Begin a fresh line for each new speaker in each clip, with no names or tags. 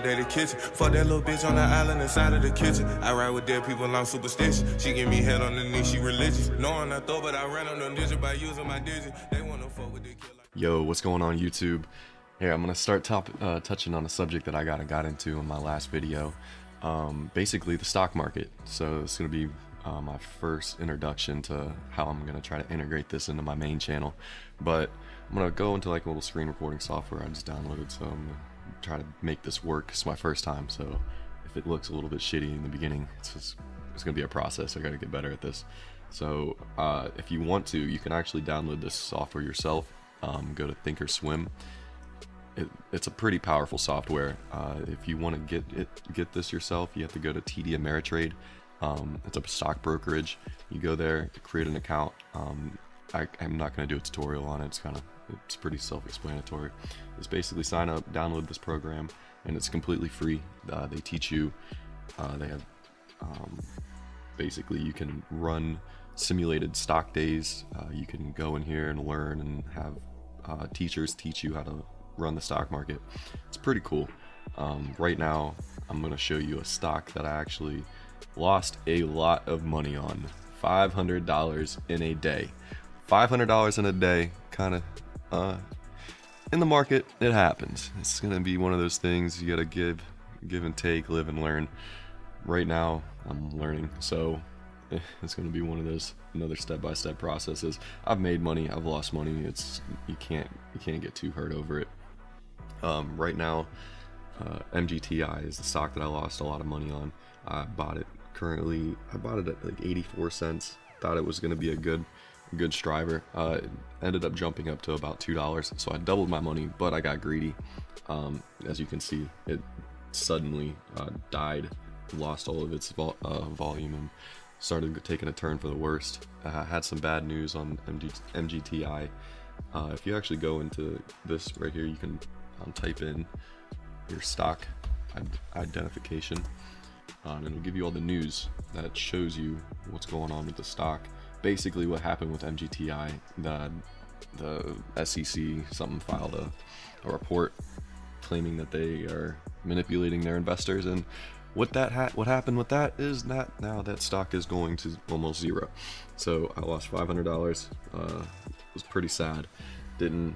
fuck daddy kitchen. Fuck that little bitch on the island inside of the kitchen. I ride with dead people, I'm superstitious. She give me head on the knee, she religious. Knowing I throw, but I ran on them digits by using my digits. They wanna fuck with the kid like...
Yo, what's going on YouTube? Here, I'm gonna start touching on a subject that I got into in my last video. Basically the stock market. So it's gonna be my first introduction to how I'm gonna try to integrate this into my main channel. But I'm gonna go into like a little screen recording software I just downloaded, so I'm gonna try to make this work. It's my first time, so if it looks a little bit shitty in the beginning, it's gonna be a process. I gotta get better at this. So if you want to, you can actually download this software yourself. Go to Thinkorswim. It's a pretty powerful software. If you want to get this yourself, you have to go to TD Ameritrade. It's a stock brokerage. You go there, create an account. I'm not going to do a tutorial on it. It's pretty self-explanatory. It's basically sign up, download this program, and it's completely free. They teach you. They have basically you can run simulated stock days. You can go in here and learn and have teachers teach you how to run the stock market. It's pretty cool. Right now I'm going to show you a stock that I actually lost a lot of money on. $500 in a day. $500 in a day, kind of in the market, it happens. It's going to be one of those things you got to give and take, live and learn. Right now I'm learning, so it's going to be one of those another step-by-step processes. I've made money, I've lost money. It's you can't get too hurt over it. Right now MGTI is the stock that I lost a lot of money on. I bought it at like 84 cents. Thought it was going to be a good striver. It ended up jumping up to about $2, so I doubled my money, but I got greedy. As you can see, it suddenly died, lost all of its volume, and started taking a turn for the worst. Had some bad news on MGTI. If you actually go into this right here, you can type in your stock identification, and it'll give you all the news that shows you what's going on with the stock. Basically what happened with MGTI, the SEC filed a report claiming that they are manipulating their investors, and what happened with that is that now that stock is going to almost zero. So I lost $500. It was pretty sad. It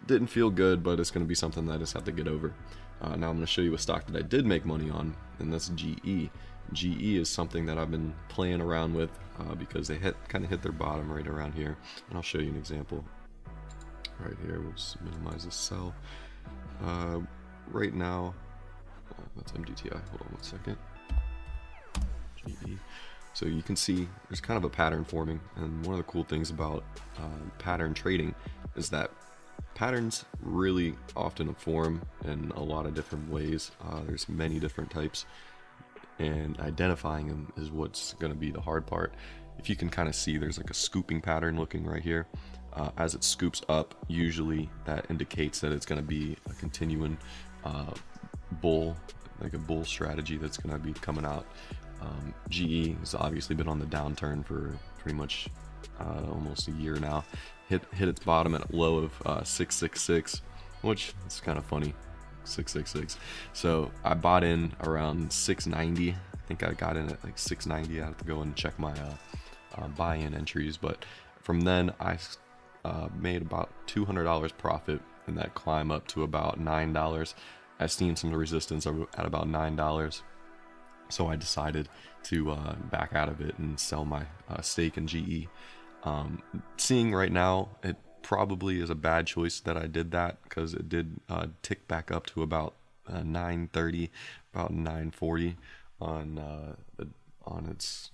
didn't feel good, but it's going to be something that I just have to get over. Now I'm going to show you a stock that I did make money on, and that's GE. GE is something that I've been playing around with because they kind of hit their bottom right around here. And I'll show you an example right here. We'll just minimize this cell. Right now, that's MGTI. Hold on one second. GE. So you can see there's kind of a pattern forming, and one of the cool things about pattern trading is that patterns really often form in a lot of different ways. There's many different types, and identifying them is what's going to be the hard part. If you can kind of see, there's like a scooping pattern looking right here. As it scoops up, usually that indicates that it's going to be a continuing bull strategy that's going to be coming out. GE has obviously been on the downturn for pretty much almost a year now. Hit its bottom at a low of 666, which is kind of funny. 666. So I bought in around 690. I think I got in at like 690. I have to go and check my buy-in entries, but from then I made about $200 profit in that climb up to about $9. I've seen some resistance at about $9, so I decided to back out of it and sell my stake in GE. Seeing right now, it probably is a bad choice that I did that, because it did tick back up to about 930, about 940 on its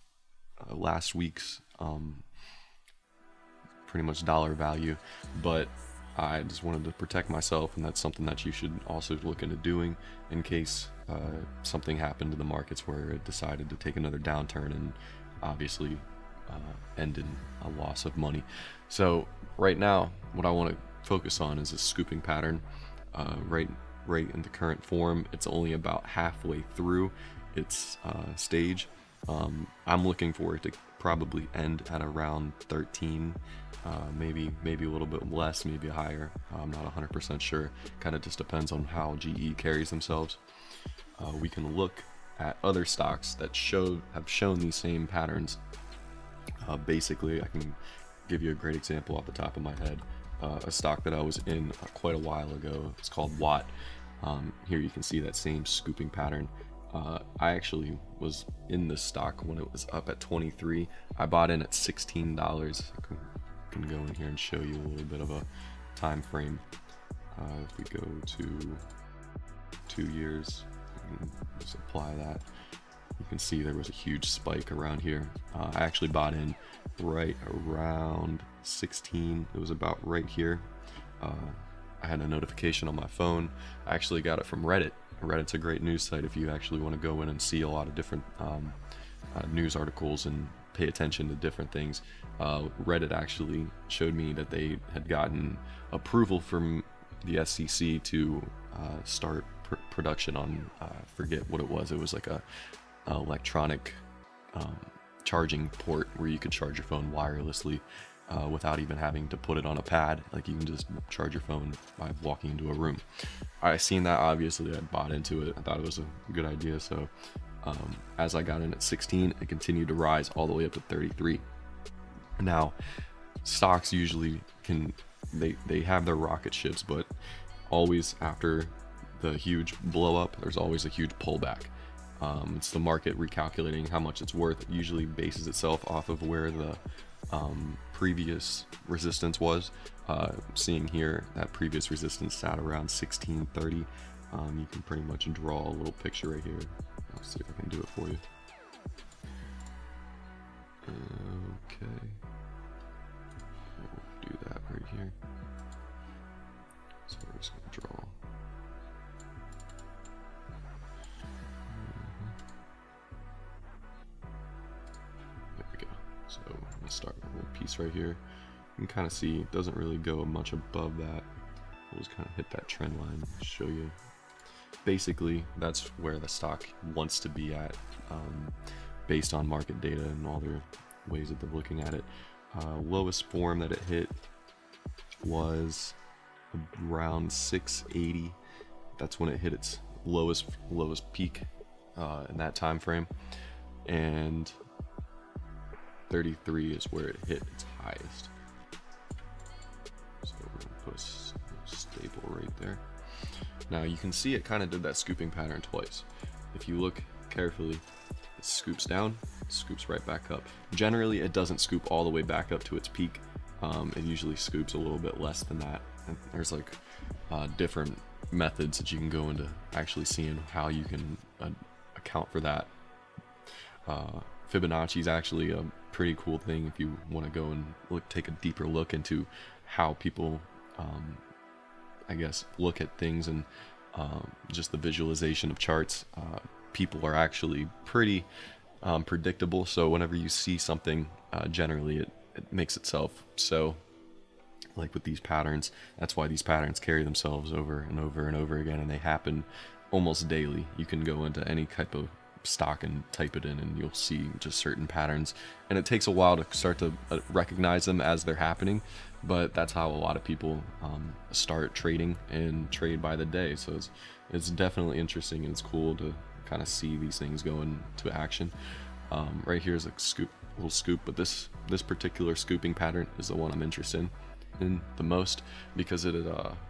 last week's pretty much dollar value. But I just wanted to protect myself, and that's something that you should also look into doing in case something happened to the markets where it decided to take another downturn and obviously end in a loss of money. So right now what I want to focus on is a scooping pattern. Right in the current form, it's only about halfway through its stage. I'm looking for it to probably end at around 13, maybe a little bit less, maybe higher. I'm not 100% sure. Kind of just depends on how GE carries themselves. We can look at other stocks that have shown these same patterns. Basically, I can give you a great example off the top of my head. A stock that I was in quite a while ago. It's called Watt. Here you can see that same scooping pattern. I actually was in this stock when it was up at 23. I bought in at $16. I can go in here and show you a little bit of a time frame. If we go to 2 years, I can just apply that. You can see there was a huge spike around here. I actually bought in right around 16. It was about right here. I had a notification on my phone. I actually got it from Reddit. Reddit's a great news site if you actually want to go in and see a lot of different news articles and pay attention to different things. Reddit actually showed me that they had gotten approval from the SEC to start production on, I forget what it was. It was like a electronic charging port where you could charge your phone wirelessly without even having to put it on a pad. Like, you can just charge your phone by walking into a room. I seen that, obviously I bought into it. I thought it was a good idea. So as I got in at 16, it continued to rise all the way up to 33. Now, stocks usually they have their rocket ships, but always after the huge blow up, there's always a huge pullback. It's the market recalculating how much it's worth. It usually bases itself off of where the previous resistance was. Seeing here that previous resistance sat around 1630. You can pretty much draw a little picture right here. Let's see if I can do it for you. Okay, we'll do that right here. So we're just gonna draw. There we go. So I'm gonna start a little piece right here. You can kind of see it doesn't really go much above that. We'll just kind of hit that trend line, show you. Basically, that's where the stock wants to be at, based on market data and all their ways that they're looking at it. Lowest form that it hit was around 680. That's when it hit its lowest peak in that time frame, and 33 is where it hit its highest. So we're gonna put a staple right there. Now you can see it kind of did that scooping pattern twice. If you look carefully, it scoops down, scoops right back up. Generally, it doesn't scoop all the way back up to its peak. It usually scoops a little bit less than that. And there's like different methods that you can go into actually seeing how you can account for that. Fibonacci is actually a pretty cool thing if you want to go and take a deeper look into how people I guess look at things, and just the visualization of charts. People are actually pretty predictable, so whenever you see something, generally it makes itself so. Like with these patterns, that's why these patterns carry themselves over and over and over again, and they happen almost daily. You can go into any type of stock and type it in, and you'll see just certain patterns, and it takes a while to start to recognize them as they're happening, but that's how a lot of people start trading and trade by the day. So it's definitely interesting, and it's cool to kind of see these things go into action. Right here is a little scoop, but this particular scooping pattern is the one I'm interested in the most, because it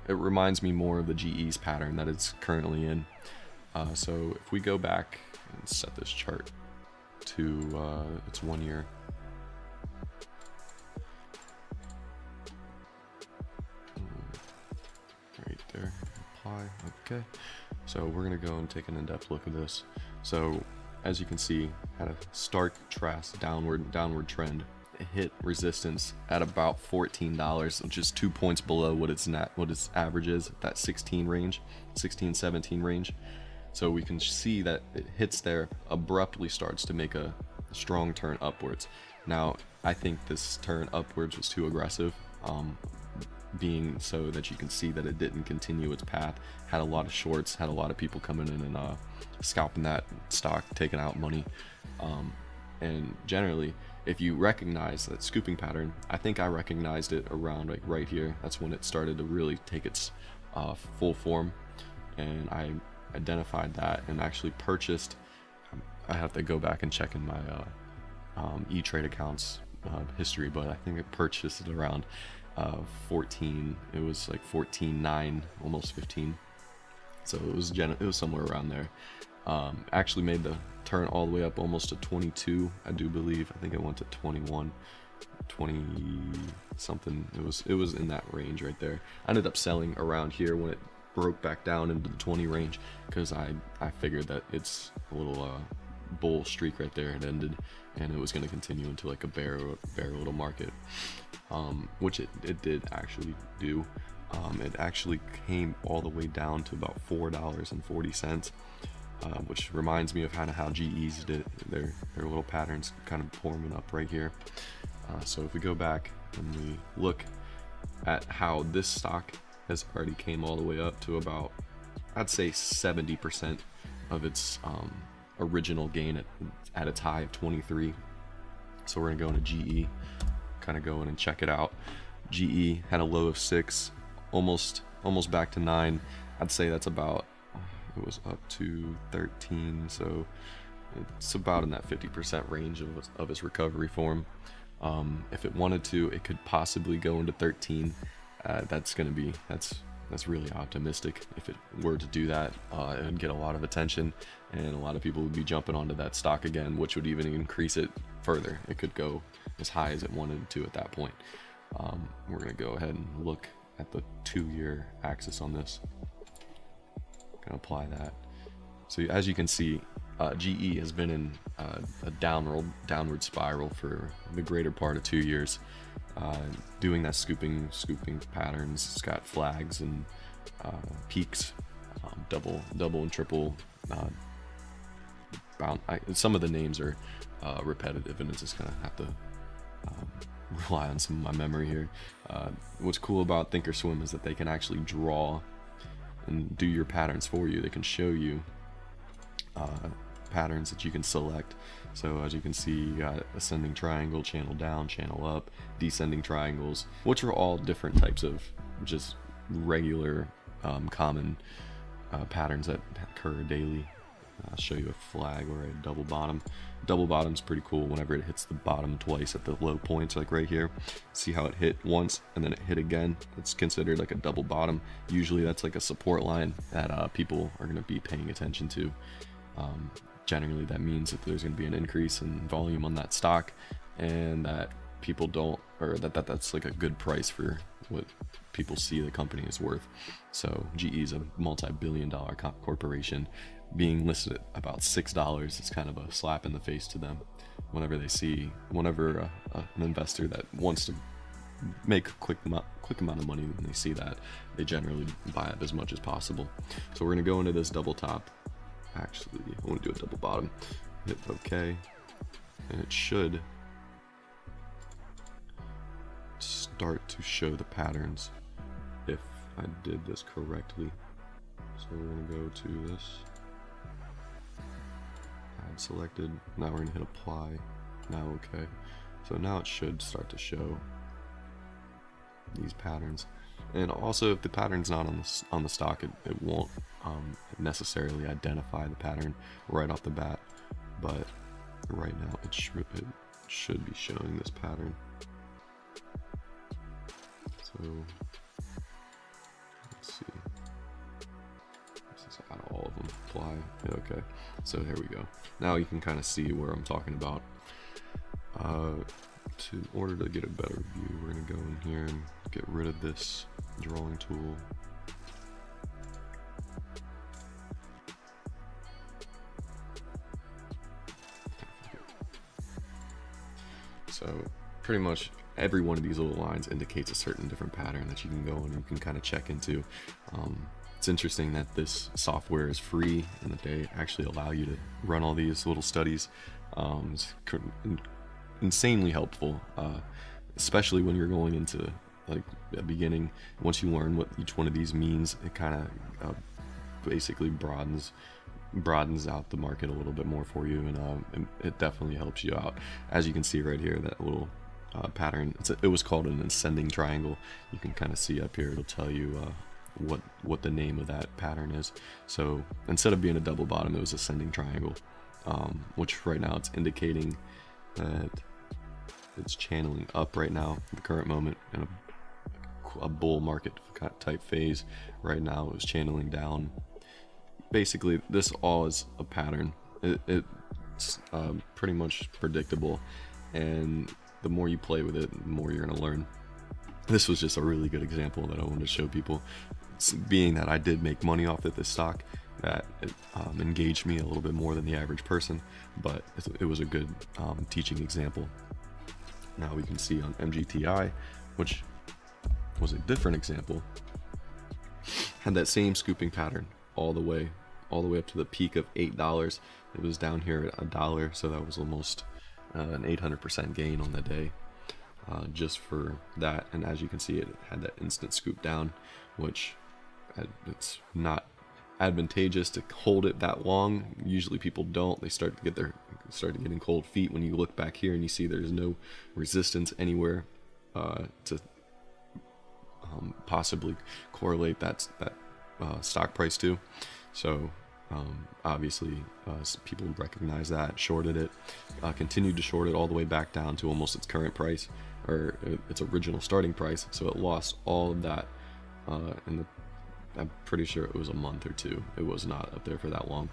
reminds me more of the GE's pattern that it's currently in. So if we go back and set this chart to its 1 year, right there, apply. Okay, so we're gonna go and take an in-depth look at this. So as you can see, had a stark downward trend. It hit resistance at about $14, which is 2 points below what its average is, that 17 range. So we can see that it hits there, abruptly starts to make a strong turn upwards. Now, I think this turn upwards was too aggressive, being so that you can see that it didn't continue its path. Had a lot of shorts, had a lot of people coming in and scalping that stock, taking out money. And generally, if you recognize that scooping pattern, I think I recognized it around like right here. That's when it started to really take its full form, and I identified that and actually purchased. I have to go back and check in my E-Trade accounts history, but I think I purchased it around 14. It was like 14.9, almost 15. So it was somewhere around there. Actually made the turn all the way up almost to 22, I do believe. I think it went to 21, 20 something. It was in that range right there. I ended up selling around here when it broke back down into the 20 range, because I figured that it's a little bull streak right there. It ended, and it was going to continue into like a bear little market, which it did actually do. It actually came all the way down to about $4.40, which reminds me of kind of how GE's did their little patterns kind of forming up right here. So if we go back and we look at how this stock has already came all the way up to about, I'd say 70% of its original gain at its high of 23. So we're gonna go into GE, kind of go in and check it out. GE had a low of 6, almost back to 9. I'd say that's about, it was up to 13, so it's about in that 50% range of its recovery form. If it wanted to, it could possibly go into 13. That's really optimistic. If it were to do that, it would get a lot of attention, and a lot of people would be jumping onto that stock again, which would even increase it further. It could go as high as it wanted to at that point. We're gonna go ahead and look at the 2-year axis on this. Gonna apply that. So as you can see, GE has been in a downward spiral for the greater part of 2 years, doing that scooping patterns. It's got flags and peaks, double and triple. Some of the names are repetitive, and it's just gonna have to rely on some of my memory here. What's cool about Thinkorswim is that they can actually draw and do your patterns for you. They can show you patterns that you can select. So as you can see, you got ascending triangle, channel down, channel up, descending triangles, which are all different types of just regular common patterns that occur daily. I'll show you a flag or a double bottom. Double bottom's pretty cool whenever it hits the bottom twice at the low points, like right here. See how it hit once and then it hit again? It's considered like a double bottom. Usually that's like a support line that people are going to be paying attention to. Generally that means that there's going to be an increase in volume on that stock, and that people don't, or that's like a good price for what people see the company is worth. So GE is a multi-billion-dollar corporation. Being listed at about $6 is kind of a slap in the face to them. Whenever an investor that wants to make a quick amount of money, when they see that, they generally buy up as much as possible. So we're gonna go into this double top. Actually, I want to do a double bottom. Hit OK, and it should start to show the patterns if I did this correctly. So we're gonna go to this. Add selected. Now we're gonna hit apply. Now OK. So now it should start to show these patterns. And also, if the pattern's not on the stock, it won't necessarily identify the pattern right off the bat. But right now, it should be showing this pattern. So let's see. Let's just add all of them. Apply. Okay. So here we go. Now you can kind of see where I'm talking about. In order to get a better view, we're going to go in here and get rid of this drawing tool. So pretty much every one of these little lines indicates a certain different pattern that you can go and you can kind of check into. It's interesting that this software is free and that they actually allow you to run all these little studies. It's insanely helpful, especially when you're going into like a beginning. Once you learn what each one of these means, it kind of basically broadens out the market a little bit more for you, and it definitely helps you out. As you can see right here, that little pattern, it was called an ascending triangle. You can kind of see up here, it'll tell you what the name of that pattern is. So instead of being a double bottom, it was ascending triangle, which right now it's indicating that it's channeling up right now at the current moment in a bull market type phase. Right now it's channeling down. Basically, this all is a pattern. It's pretty much predictable, and the more you play with it, the more you're going to learn. This was just a really good example that I wanted to show people. Being that I did make money off of this stock, that it engaged me a little bit more than the average person, but it was a good teaching example. Now we can see on MGTI, which was a different example, had that same scooping pattern all the way up to the peak of $8. It was down here at $1, so that was almost an 800% gain on the day, just for that. And as you can see, it had that instant scoop down, which it's not advantageous to hold it that long. Usually people don't. They start getting cold feet when you look back here and you see there's no resistance anywhere to possibly correlate that stock price to. So obviously people recognize that, shorted it, continued to short it all the way back down to almost its current price, or its original starting price. So it lost all of that I'm pretty sure it was a month or two. It was not up there for that long.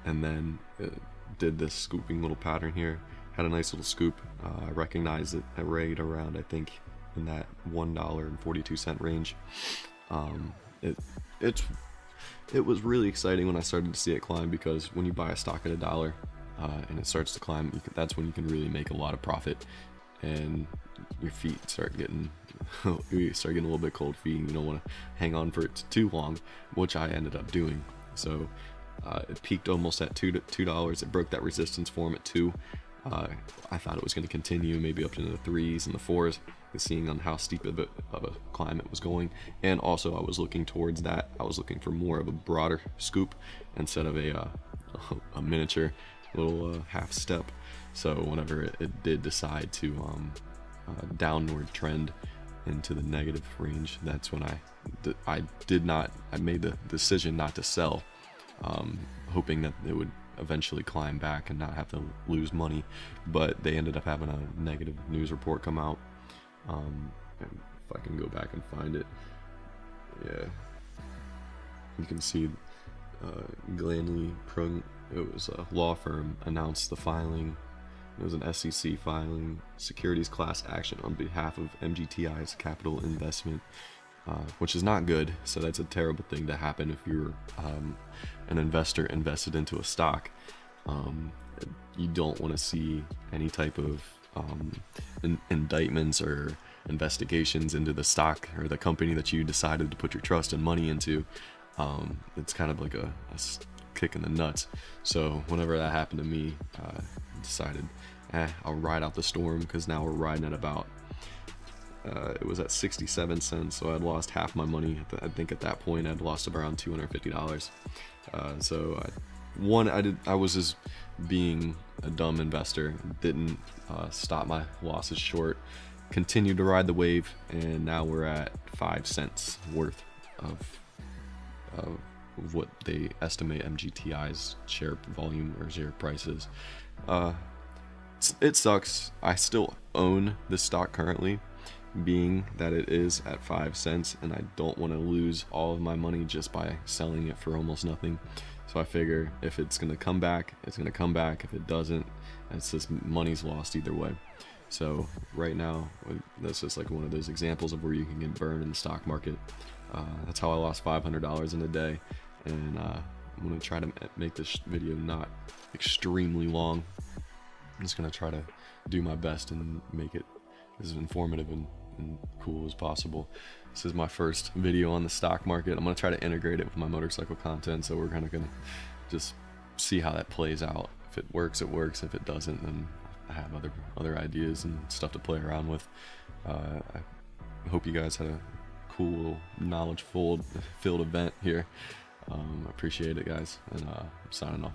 And then it did this scooping little pattern here, had a nice little scoop. I recognized it at right around, I think, in that $1.42 range. It was really exciting when I started to see it climb, because when you buy a stock at $1 and it starts to climb, that's when you can really make a lot of profit, and your feet start getting you start getting a little bit cold feet, and you don't want to hang on for it too long, which I ended up doing. So it peaked almost at $2. It broke that resistance form at 2. I thought it was going to continue maybe up into the 3s and the 4s, seeing on how steep of a climb it was going. And also I was looking towards that. I was looking for more of a broader scoop instead of a miniature little half step. So whenever it did decide to downward trend into the negative range, that's when I made the decision not to sell, hoping that it would eventually climb back and not have to lose money. But they ended up having a negative news report come out. If I can go back and find it, yeah, you can see Glanley Prung, it was a law firm, announced the filing. It was an SEC filing, securities class action on behalf of MGTI's capital investment, which is not good. So that's a terrible thing to happen if you're an investor invested into a stock. You don't want to see any type of indictments or investigations into the stock or the company that you decided to put your trust and money into. It's kind of like a kick in the nuts. So whenever that happened to me, I decided I'll ride out the storm, because now we're riding at about it was at 67 cents, so I'd lost half my money. I think at that point I'd lost around $250. So I was just being a dumb investor, didn't stop my losses short, continued to ride the wave, and now we're at 5 cents worth of what they estimate MGTI's share volume or share price is. It sucks. I still own this stock currently, being that it is at 5 cents, and I don't want to lose all of my money just by selling it for almost nothing. So I figure if it's going to come back, it's going to come back. If it doesn't, it's just money's lost either way. So right now, that's just like one of those examples of where you can get burned in the stock market. That's how I lost $500 in a day. And I'm going to try to make this video not extremely long. I'm just going to try to do my best and make it as informative and cool as possible. This is my first video on the stock market. I'm going to try to integrate it with my motorcycle content, so we're kind of going to just see how that plays out. If it works, it works. If it doesn't, then I have other ideas and stuff to play around with. I hope you guys had a cool, knowledge-filled event here. I appreciate it, guys, and I'm signing off.